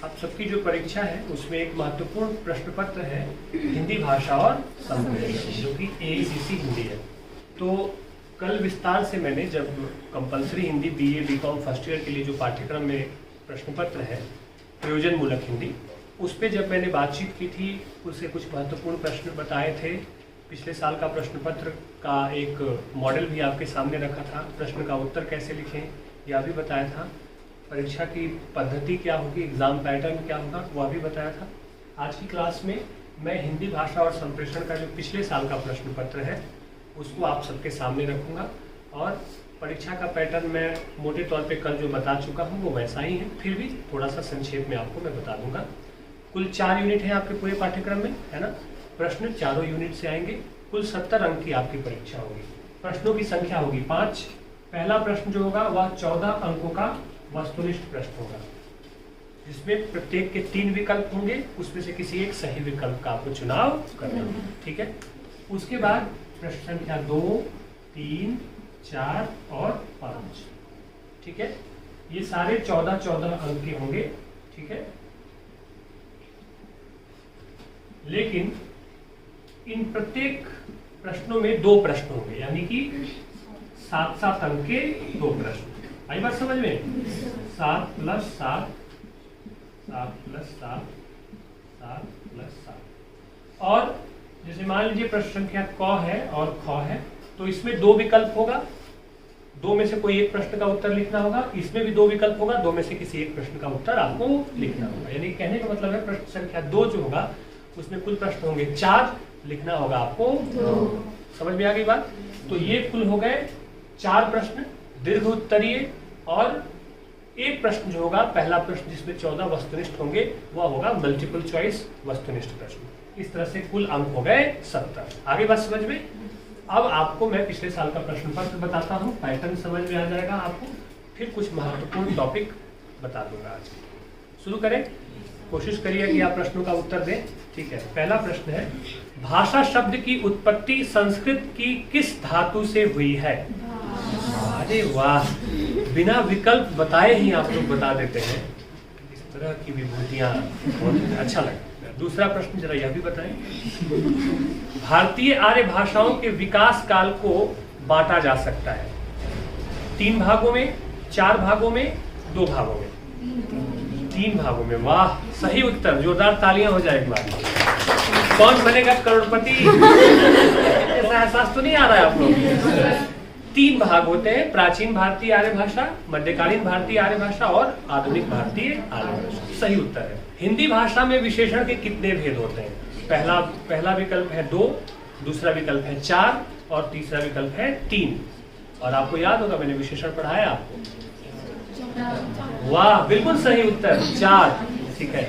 आप सबकी जो परीक्षा है उसमें एक महत्वपूर्ण प्रश्न पत्र है हिंदी भाषा और संप्रेषण, जो कि AACC हिंदी है। तो कल विस्तार से मैंने जब compulsory Hindi BA BCom first year के लिए जो पाठ्यक्रम में प्रश्न पत्र है प्रयोजन मूलक हिंदी, उस पर जब मैंने बातचीत की थी उससे कुछ महत्वपूर्ण प्रश्न बताए थे। पिछले साल का प्रश्न पत्र का एक मॉडल भी आपके सामने रखा था, प्रश्न का उत्तर कैसे लिखें यह भी बताया था, परीक्षा की पद्धति क्या होगी, एग्जाम पैटर्न क्या होगा वह भी बताया था। आज की क्लास में मैं हिंदी भाषा और संप्रेषण का जो पिछले साल का प्रश्न पत्र है उसको आप सबके सामने रखूंगा, और परीक्षा का पैटर्न मैं मोटे तौर पे कल जो बता चुका हूँ वो वैसा ही है, फिर भी थोड़ा सा संक्षेप में आपको मैं बता दूंगा। कुल 4 यूनिट है आपके पूरे पाठ्यक्रम में, है ना। प्रश्न चारों यूनिट से आएंगे, कुल 70 अंक की आपकी परीक्षा होगी। प्रश्नों की संख्या होगी 5। पहला प्रश्न जो होगा वह 14 अंकों का वस्तुनिष्ठ प्रश्न होगा, जिसमें प्रत्येक के 3 विकल्प होंगे, उसमें से किसी एक सही विकल्प का आपको चुनाव करना होगा, ठीक है। उसके बाद प्रश्न संख्या 2, 3, 4 और 5, ठीक है। ये सारे 14 अंक के होंगे, ठीक है। लेकिन इन प्रत्येक प्रश्नों में 2 प्रश्न होंगे, यानी कि 7 अंक के 2 प्रश्न। आई बात समझ में? 7 + 7, 7 + 7, 7 + 7। और जैसे मान लीजिए प्रश्न संख्या क है और ख है, तो इसमें 2 विकल्प होगा, 2 में से कोई एक प्रश्न का उत्तर लिखना होगा। इसमें भी 2 विकल्प होगा, 2 में से किसी एक प्रश्न का उत्तर आपको लिखना होगा। यानी कहने का मतलब है प्रश्न संख्या 2 जो होगा उसमें कुल प्रश्न होंगे 4, लिखना होगा आपको 2। समझ में आ गई बात? तो ये कुल हो गए 4 प्रश्न दीर्घ उत्तरीय, और एक प्रश्न जो होगा पहला प्रश्न जिसमें 14 वस्तुनिष्ठ होंगे वह होगा मल्टीपल चॉइस वस्तुनिष्ठ प्रश्न। इस तरह से कुल अंक हो गए 70। आगे बात समझ में? अब आपको मैं पिछले साल का प्रश्न पत्र बताता हूँ, पैटर्न समझ में आ जाएगा आपको, फिर कुछ महत्वपूर्ण टॉपिक बता दूंगा। आज शुरू करें, कोशिश करिए कि आप प्रश्नों का उत्तर दें, ठीक है। पहला प्रश्न है, भाषा शब्द की उत्पत्ति संस्कृत की किस धातु से हुई है? अरे वाह, बिना विकल्प बताए ही आप लोग बता देते हैं। इस तरह की विभूतियां बहुत अच्छा लगता है। दूसरा प्रश्न जरा यह भी बताएं, भारतीय आर्य भाषाओं के विकास काल को बांटा जा सकता है 3 भागों में, 4 भागों में, 2 भागों में? 3 भागों में। वाह, सही उत्तर, जोरदार तालियां हो जाए एक बार। कौन बनेगा करोड़पति? ऐसा एहसास तो नहीं आ रहा है आप लोग? 3 भाग होते हैं, प्राचीन भारतीय आर्य भाषा, मध्यकालीन भारतीय आर्य भाषा और आधुनिक भारतीय आर्य भाषा। सही उत्तर है। हिंदी भाषा में विशेषण के कितने भेद होते हैं? पहला विकल्प है 2, दूसरा विकल्प है 4 और तीसरा विकल्प है 3। और आपको याद होगा मैंने विशेषण पढ़ाया आपको। वाह, बिल्कुल सही उत्तर 4, ठीक है।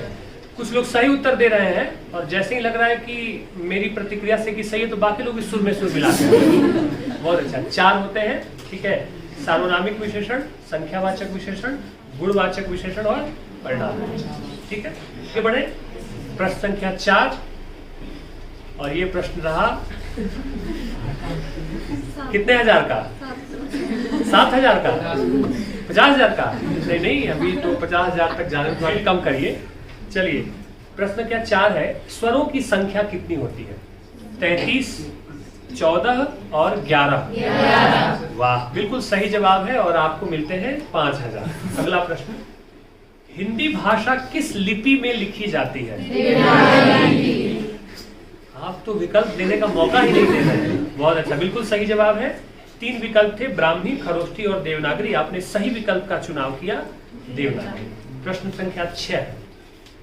कुछ लोग सही उत्तर दे रहे हैं और जैसे ही लग रहा है कि मेरी प्रतिक्रिया से कि सही है तो बाकी लोग इस सुर में सुर मिलाते हैं। बहुत अच्छा, 4 होते हैं, ठीक है। सार्वनामिक विशेषण, संख्यावाचक विशेषण, गुणवाचक विशेषण और परिणाम, ठीक है। ये बढ़े प्रश्न संख्या 4, और ये प्रश्न रहा कितने हजार का? 7,000 का? 50,000 का? नहीं, अभी तो 50,000 तक जाने, थोड़ा कम करिए। चलिए, प्रश्न क्या 4 है, स्वरों की संख्या कितनी होती है? 33, 14 और 11। वाह, बिल्कुल सही जवाब है और आपको मिलते हैं 5,000। अगला प्रश्न, हिंदी भाषा किस लिपि में लिखी जाती है? आप तो विकल्प देने का मौका ही नहीं दे रहे हैं। बहुत अच्छा, बिल्कुल सही जवाब है। 3 विकल्प थे, ब्राह्मी, खरोष्ठी और देवनागरी। आपने सही विकल्प का चुनाव किया, देवनागरी। प्रश्न संख्या 6,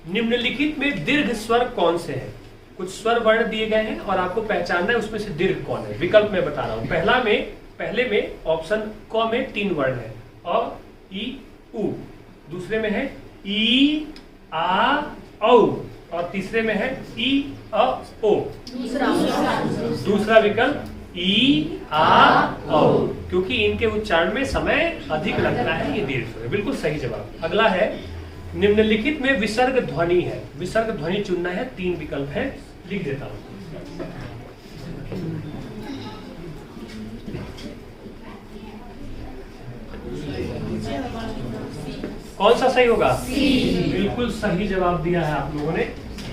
निम्नलिखित में दीर्घ स्वर कौन से हैं? कुछ स्वर वर्ण दिए गए हैं और आपको पहचानना है उसमें से दीर्घ कौन है। विकल्प में बता रहा हूं। पहले में ऑप्शन क में 3 वर्ण है, अ, ई, उ। दूसरे में है ई, आ, औ, और तीसरे में है ई, अ, ओ। दूसरा विकल्प ई, आ, औ, क्योंकि इनके उच्चारण में समय अधिक लगता है, ये दीर्घ स्वर है। बिल्कुल सही जवाब। अगला है, निम्नलिखित में विसर्ग ध्वनि है। विसर्ग ध्वनि चुनना है, 3 विकल्प है, लिख देता हूं। कौन सा सही होगा? बिल्कुल सही जवाब दिया है आप लोगों ने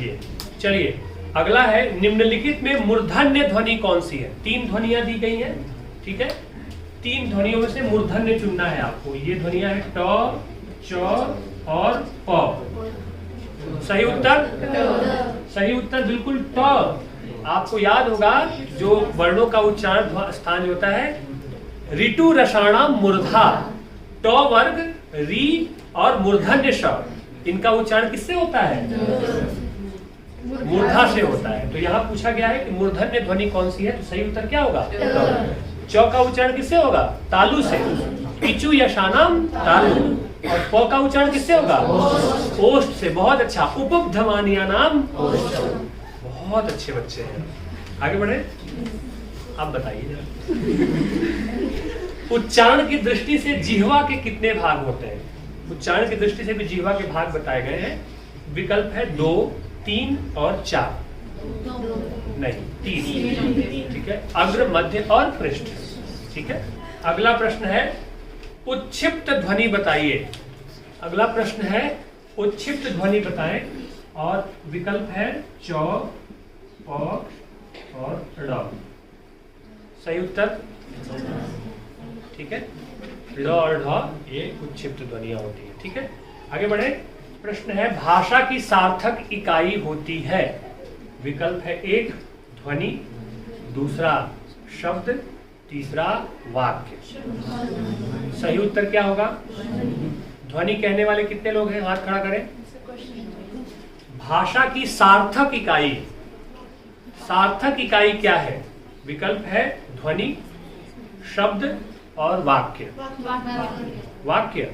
ये। चलिए अगला है, निम्नलिखित में मूर्धन्य ध्वनि कौन सी है? 3 ध्वनियां दी गई हैं, ठीक है। 3 ध्वनियों में से मूर्धन्य चुनना है आपको। ये ध्वनियां है ट, च और प। सही उत्तर? सही उत्तर बिल्कुल ट। आपको याद होगा जो वर्णों का उच्चारण स्थान जो होता है ऋतु रसाणाम मूर्धा, ट वर्ग, री और मूर्धन्य श, इनका उच्चारण किससे होता है? मूर्धा से होता है। तो यहाँ पूछा गया है कि मूर्धन्य ध्वनि कौन सी है, तो सही उत्तर क्या होगा? च का उच्चारण किससे होगा? तालु से, इचु यशानाम तालु। और प का उच्चारण किससे होगा? ओष्ठ से। बहुत अच्छा। उपधमानिया नाम, बहुत अच्छे बच्चे हैं। आगे बढ़े, आप बताइए। उच्चारण की दृष्टि से जिह्वा के कितने भाग होते हैं? उच्चारण की दृष्टि से भी जिह्वा के भाग बताए गए हैं। विकल्प है 2, 3 और 4। नहीं, 3, ठीक है। अग्र, मध्य और पृष्ठ, ठीक है। अगला प्रश्न है उच्छिप्त ध्वनि बताइए। अगला प्रश्न है उच्छिप्त ध्वनि बताएं और विकल्प है च, प और ड़। सही उत्तर, ठीक है। ड़ और ढ ये उच्छिप्त ध्वनियां होती है, ठीक है। आगे बढ़े। प्रश्न है भाषा की सार्थक इकाई होती है। विकल्प है 1 ध्वनि, दूसरा शब्द, तीसरा वाक्य। सही उत्तर क्या होगा? ध्वनि कहने वाले कितने लोग हैं? हाथ खड़ा करें। भाषा की सार्थक इकाई, सार्थक इकाई क्या है? विकल्प है ध्वनि, शब्द और वाक्य। वाक्य,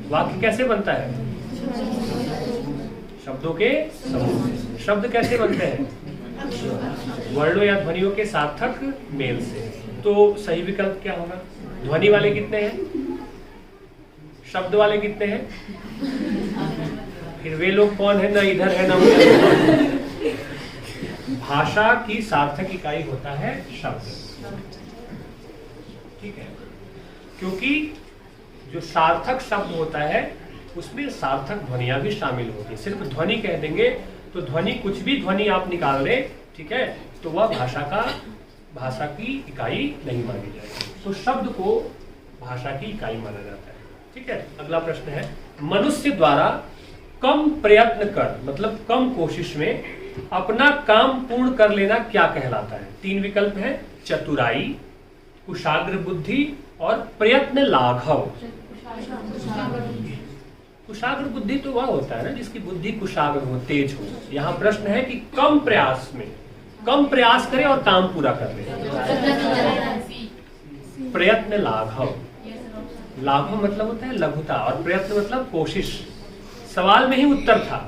वाक्य कैसे बनता है? शब्दों के समूह। शब्द कैसे बनते हैं? वर्णों या ध्वनियों के सार्थक मेल से। तो सही विकल्प क्या होगा? ध्वनि वाले कितने हैं? शब्द वाले कितने हैं? फिर वे लोग कौन है? ना इधर है ना उधर। भाषा की सार्थक इकाई होता है शब्द, ठीक है। क्योंकि जो सार्थक शब्द होता है उसमें सार्थक ध्वनियां भी शामिल होती है। सिर्फ ध्वनि कह देंगे तो ध्वनि, कुछ भी ध्वनि आप निकाल रहे, ठीक है, तो वह भाषा की इकाई नहीं मानी जाएगी। तो शब्द को भाषा की इकाई माना जाता है, ठीक है। अगला प्रश्न है मनुष्य द्वारा कम प्रयत्न कर, मतलब कम कोशिश में अपना काम पूर्ण कर लेना क्या कहलाता है? 3 विकल्प है चतुराई, कुशाग्र बुद्धि और प्रयत्न लाघव। कुशाग्र बुद्धि तो वह होता है ना जिसकी बुद्धि कुशाग्र हो, तेज हो। यहाँ प्रश्न है कि कम प्रयास में, कम प्रयास करे और काम पूरा कर ले। प्रयत्न लाघव, लाघव मतलब होता है लघुता और प्रयत्न मतलब कोशिश। सवाल में ही उत्तर था,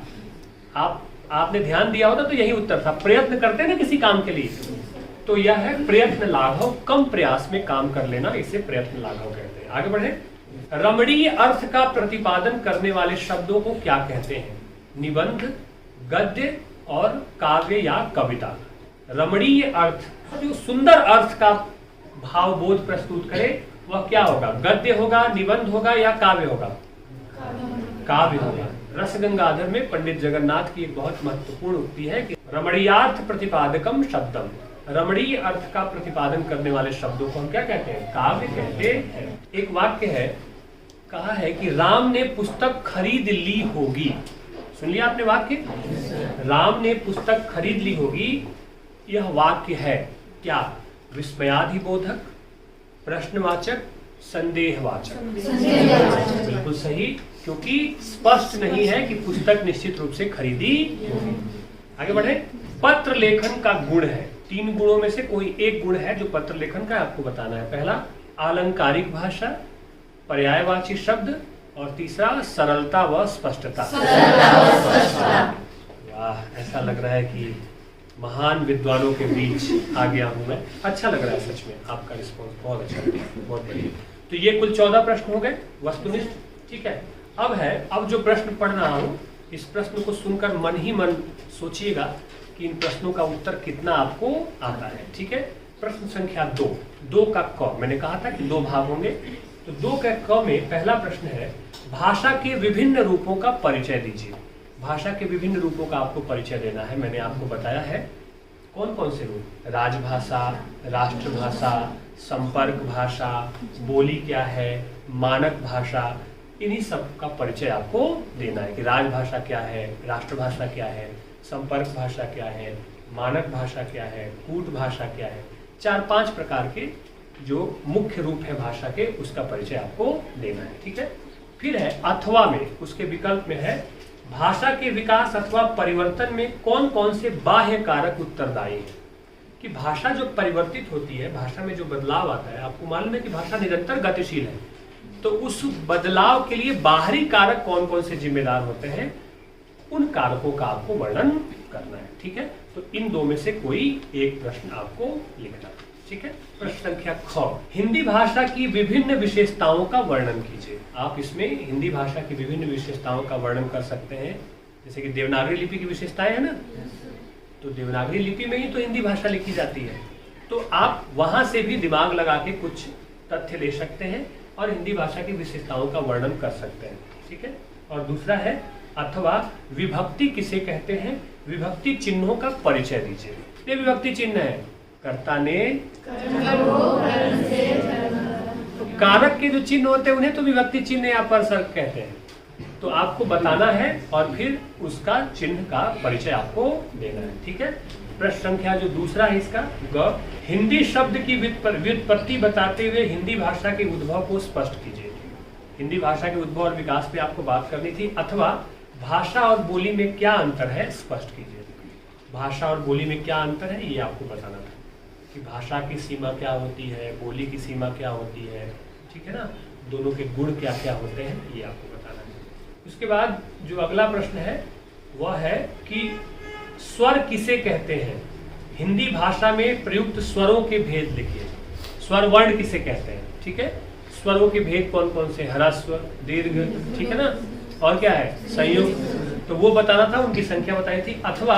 आपने ध्यान दिया होता तो यही उत्तर था। प्रयत्न करते ना किसी काम के लिए, तो यह है प्रयत्न लाघव, कम प्रयास में काम कर लेना, इसे प्रयत्न लाघव कहते हैं। आगे बढ़े। रमणीय अर्थ का प्रतिपादन करने वाले शब्दों को क्या कहते हैं? निबंध, गद्य और काव्य या कविता। रमणीय अर्थ, जो सुंदर अर्थ का भावबोध प्रस्तुत करे वह क्या होगा? गद्य होगा, निबंध होगा या काव्य होगा? काव्य होगा। रसगंगाधर में पंडित जगन्नाथ की एक बहुत महत्वपूर्ण उक्ति है कि रमणीयार्थ प्रतिपादकम शब्दम, रमणीय अर्थ का प्रतिपादन करने वाले शब्दों को हम क्या कहते हैं? काव्य कहते हैं। एक वाक्य है, कहा है कि राम ने पुस्तक खरीद ली होगी। सुन लिया आपने वाक्य? राम ने पुस्तक खरीद ली होगी, यह वाक्य है क्या? विस्मयाधिबोधक, प्रश्नवाचक, संदेहवाचक। बिल्कुल सही, क्योंकि स्पष्ट नहीं है कि पुस्तक निश्चित रूप से खरीदी होगी। आगे बढ़े। पत्र लेखन का गुण है, 3 गुणों में से कोई एक गुण है जो पत्र लेखन का आपको बताना है। पहला आलंकारिक भाषा, पर्यायवाची शब्द और तीसरा सरलता व स्पष्टता। वाह, ऐसा लग रहा है कि महान विद्वानों के बीच आ गया हूं मैं। अच्छा लग रहा है सच में, आपका रिस्पॉन्स बहुत अच्छा लगा, बहुत बढ़िया। तो ये कुल 14 प्रश्न हो गए वस्तुनिष्ठ, ठीक है। अब जो प्रश्न पढ़ रहा हूं, इस प्रश्न को सुनकर मन ही मन सोचिएगा कि इन प्रश्नों का उत्तर कितना आपको आता है, ठीक है। प्रश्न संख्या 2 का क, मैंने कहा था कि 2 भाग होंगे, तो 2 के क में पहला प्रश्न है भाषा के विभिन्न रूपों का परिचय दीजिए। भाषा के विभिन्न रूपों का आपको परिचय देना है। मैंने आपको बताया है कौन कौन से रूप, राजभाषा, राष्ट्रभाषा, संपर्क भाषा, बोली क्या है, मानक भाषा, इन्हीं सब का परिचय आपको देना है कि राजभाषा क्या है, राष्ट्रभाषा क्या है, संपर्क भाषा क्या है, मानक भाषा क्या है, कूट भाषा क्या है। 4-5 प्रकार के जो मुख्य रूप है भाषा के, उसका परिचय आपको देना है। ठीक है। फिर है अथवा में, उसके विकल्प में है भाषा के विकास अथवा परिवर्तन में कौन कौन से बाह्य कारक उत्तरदायी हैं। कि भाषा जो परिवर्तित होती है, भाषा में जो बदलाव आता है, आपको मालूम है कि भाषा निरंतर गतिशील है, तो उस बदलाव के लिए बाहरी कारक कौन कौन से जिम्मेदार होते हैं, उन कारकों का आपको वर्णन करना है। ठीक है। तो इन दो में से कोई एक प्रश्न आपको लिखना है। ठीक है। प्रश्न संख्या ख, हिंदी भाषा की विभिन्न विशेषताओं का वर्णन कीजिए। आप इसमें हिंदी भाषा की विभिन्न विशेषताओं का वर्णन कर सकते हैं। जैसे कि देवनागरी लिपि की विशेषताएं है ना, तो देवनागरी लिपि में ही तो हिंदी भाषा लिखी जाती है, तो आप वहां से भी दिमाग लगा के कुछ तथ्य ले सकते हैं और हिंदी भाषा की विशेषताओं का वर्णन कर सकते हैं। ठीक है। और दूसरा है अथवा विभक्ति किसे कहते हैं, विभक्ति चिन्हों का परिचय दीजिए। ये विभक्ति चिन्ह है, कर्ता ने, तो कारक के जो चिन्ह होते हैं उन्हें तो विभक्ति चिन्ह या परसर्ग कहते हैं। तो आपको बताना है और फिर उसका चिन्ह का परिचय आपको देना है। ठीक है। प्रश्न संख्या जो दूसरा है इसका ग, हिंदी शब्द की व्युत्पत्ति बताते हुए हिंदी भाषा के उद्भव को स्पष्ट कीजिए। हिंदी भाषा के उद्भव और विकास पे आपको बात करनी थी। अथवा भाषा और बोली में क्या अंतर है, स्पष्ट कीजिए। भाषा और बोली में क्या अंतर है, ये आपको बताना था कि भाषा की सीमा क्या होती है, बोली की सीमा क्या होती है। ठीक है ना, दोनों के गुण क्या क्या होते हैं, ये आपको बताना है। उसके बाद जो अगला प्रश्न है वह है कि स्वर किसे कहते हैं, हिंदी भाषा में प्रयुक्त स्वरों के भेद लिखिए। स्वर वर्ण किसे कहते हैं। ठीक है। स्वरों के भेद कौन कौन से, ह्रस्व, दीर्घ, ठीक है ना, और क्या है, संयुक्त, तो वो बताना था, उनकी संख्या बताई थी। अथवा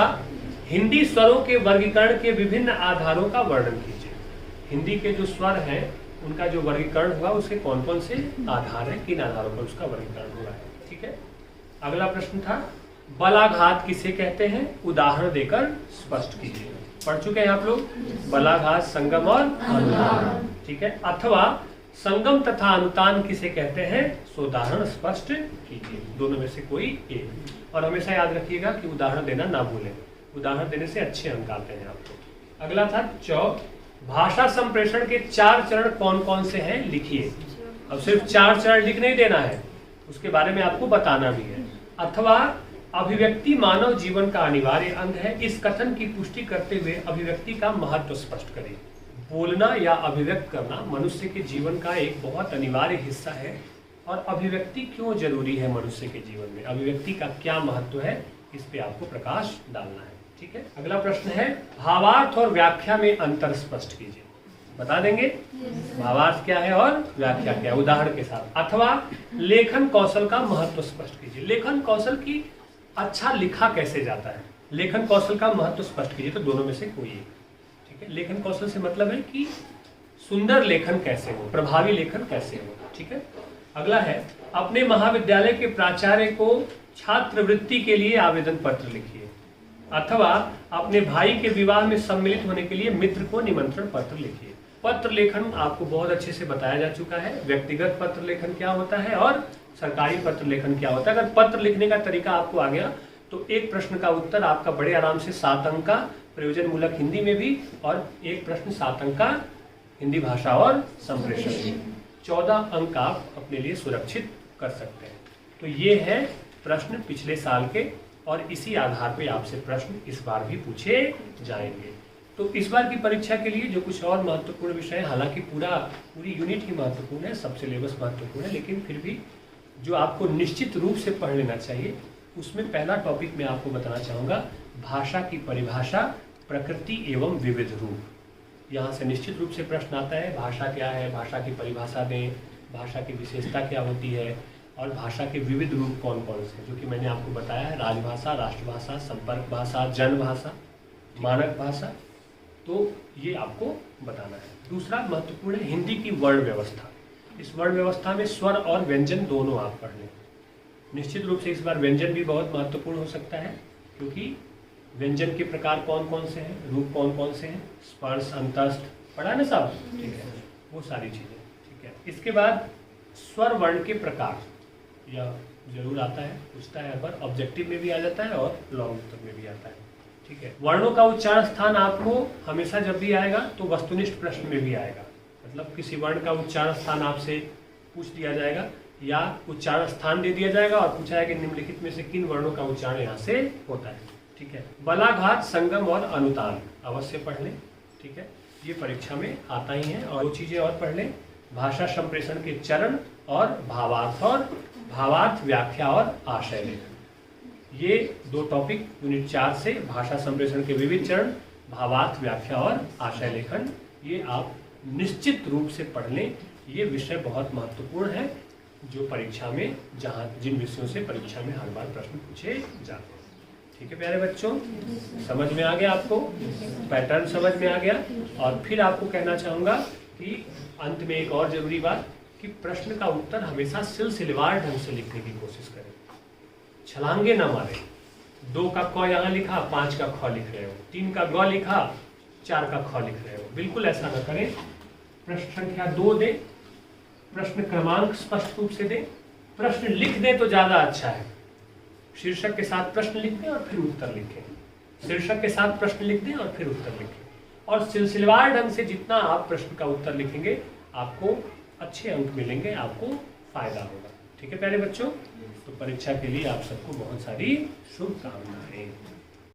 हिंदी स्वरों के वर्गीकरण के विभिन्न आधारों का वर्णन कीजिए। हिंदी के जो स्वर हैं उनका जो वर्गीकरण हुआ उसके कौन कौन से आधार है, किन आधारों पर उसका वर्गीकरण हुआ है। ठीक है। अगला प्रश्न था बलाघात किसे कहते हैं, उदाहरण देकर स्पष्ट कीजिए। पढ़ चुके हैं आप लोग, बलाघात, संगम और अनुतान। ठीक है। अथवा संगम तथा अनुतान किसे कहते हैं, उदाहरण स्पष्ट कीजिए। दोनों में से कोई एक। और हमेशा याद रखिएगा कि उदाहरण देना ना भूलें, उदाहरण देने से अच्छे अंक आते हैं आपको। अगला था भाषा संप्रेषण के 4 चरण कौन कौन से हैं, लिखिए। अब सिर्फ 4 चरण लिख नहीं देना है, उसके बारे में आपको बताना भी है। अथवा अभिव्यक्ति मानव जीवन का अनिवार्य अंग है, इस कथन की पुष्टि करते हुए अभिव्यक्ति का महत्व स्पष्ट करें। बोलना या अभिव्यक्त करना मनुष्य के जीवन का एक बहुत अनिवार्य हिस्सा है। और अभिव्यक्ति क्यों जरूरी है मनुष्य के जीवन में, अभिव्यक्ति का क्या महत्व है, इस पे आपको प्रकाश डालना है। ठीक है। अगला प्रश्न है भावार्थ और व्याख्या में अंतर स्पष्ट कीजिए। बता देंगे भावार्थ क्या है और व्याख्या क्या है, उदाहरण के साथ। अथवा लेखन कौशल का महत्व स्पष्ट कीजिए। लेखन कौशल की अच्छा लिखा कैसे जाता है, लेखन कौशल का महत्व स्पष्ट कीजिए। तो दोनों में से कोई एक। ठीक है। लेखन कौशल से मतलब है कि सुंदर लेखन कैसे हो, प्रभावी लेखन कैसे हो। ठीक है। अगला है अपने महाविद्यालय के प्राचार्य को छात्रवृत्ति के लिए आवेदन पत्र लिखिए। अथवा अपने भाई के विवाह में सम्मिलित होने के लिए मित्र को निमंत्रण पत्र लिखिए। पत्र लेखन आपको बहुत अच्छे से बताया जा चुका है, व्यक्तिगत पत्र लेखन क्या होता है और सरकारी पत्र लेखन क्या होता है। अगर पत्र लिखने का तरीका आपको आ गया तो एक प्रश्न का उत्तर आपका बड़े आराम से 7 अंक का, प्रयोजन मूलक हिंदी में भी, और एक प्रश्न 7 अंक का हिंदी भाषा और संप्रेषण में, 14 अंक आप अपने लिए सुरक्षित कर सकते हैं। तो ये है प्रश्न पिछले साल के, और इसी आधार पे आपसे प्रश्न इस बार भी पूछे जाएंगे। तो इस बार की परीक्षा के लिए जो कुछ और महत्वपूर्ण विषय है, हालांकि पूरी यूनिट ही महत्वपूर्ण है, सब सिलेबस महत्वपूर्ण है, लेकिन फिर भी जो आपको निश्चित रूप से पढ़ लेना चाहिए, उसमें पहला टॉपिक मैं आपको बताना चाहूँगा भाषा की परिभाषा, प्रकृति एवं विविध रूप। यहाँ से निश्चित रूप से प्रश्न आता है, भाषा क्या है, भाषा की परिभाषा दें, भाषा की विशेषता क्या होती है, और भाषा के विविध रूप कौन कौन से, जो कि मैंने आपको बताया है, राजभाषा, राष्ट्रभाषा, संपर्क भाषा, जनभाषा, मानक भाषा। तो ये आपको बताना है। दूसरा महत्वपूर्ण है हिंदी की वर्ण व्यवस्था। इस वर्ण व्यवस्था में स्वर और व्यंजन दोनों आप पढ़ लें। निश्चित रूप से इस बार व्यंजन भी बहुत महत्वपूर्ण हो सकता है, क्योंकि व्यंजन के प्रकार कौन कौन से हैं, रूप कौन कौन से हैं, स्पर्श, अंतस्थ, पढ़ा ना साहब, ठीक है, वो सारी चीजें, ठीक है। इसके बाद स्वर वर्ण के प्रकार, यह जरूर आता है, पूछता है, पर ऑब्जेक्टिव में भी आ जाता है और लॉन्ग उत्तर में भी आता है, ठीक है। वर्णों का उच्चारण स्थान आपको हमेशा जब भी आएगा तो वस्तुनिष्ठ प्रश्न में भी आएगा, मतलब किसी वर्ण का उच्चारण स्थान आपसे पूछ दिया जाएगा या उच्चारण स्थान दे दिया जाएगा और पूछा है कि निम्नलिखित में से किन वर्णों का उच्चारण यहाँ से होता है, ठीक है। बलाघात, संगम और अनुतान अवश्य पढ़ लें, ठीक है, ये परीक्षा में आता ही है। और दो चीजें और पढ़ लें, भाषा संप्रेषण के चरण और भावार्थ व्याख्या और आशय लेखन, ये दो टॉपिक यूनिट 4 से, भाषा संप्रेषण के विविध चरण, भावार्थ व्याख्या और आशय लेखन, ये आप निश्चित रूप से पढ़ लें। ये विषय बहुत महत्वपूर्ण है, जो परीक्षा में जिन विषयों से परीक्षा में हर बार प्रश्न पूछे जाते हैं, ठीक है प्यारे बच्चों, समझ में आ गया आपको, पैटर्न समझ में आ गया। और फिर आपको कहना चाहूंगा कि अंत में एक और जरूरी बात, कि प्रश्न का उत्तर हमेशा सिलसिलेवार ढंग से लिखने की कोशिश करें, छलांगे ना मारे। 2 का क यहाँ लिखा, 5 का ख लिख रहे हो, 3 का ग लिखा, 4 का ख लिख रहे हो, बिल्कुल ऐसा ना करें। प्रश्न संख्या 2 दे, प्रश्न क्रमांक स्पष्ट रूप से दे, प्रश्न लिख दे तो ज्यादा अच्छा है। शीर्षक के साथ प्रश्न लिख दें और फिर उत्तर लिखें, शीर्षक के साथ प्रश्न लिख दें और फिर उत्तर लिखें, और सिलसिलेवार ढंग से जितना आप प्रश्न का उत्तर लिखेंगे आपको अच्छे अंक मिलेंगे, आपको फायदा होगा, ठीक है प्यारे बच्चों। तो परीक्षा के लिए आप सबको बहुत सारी शुभकामनाएं।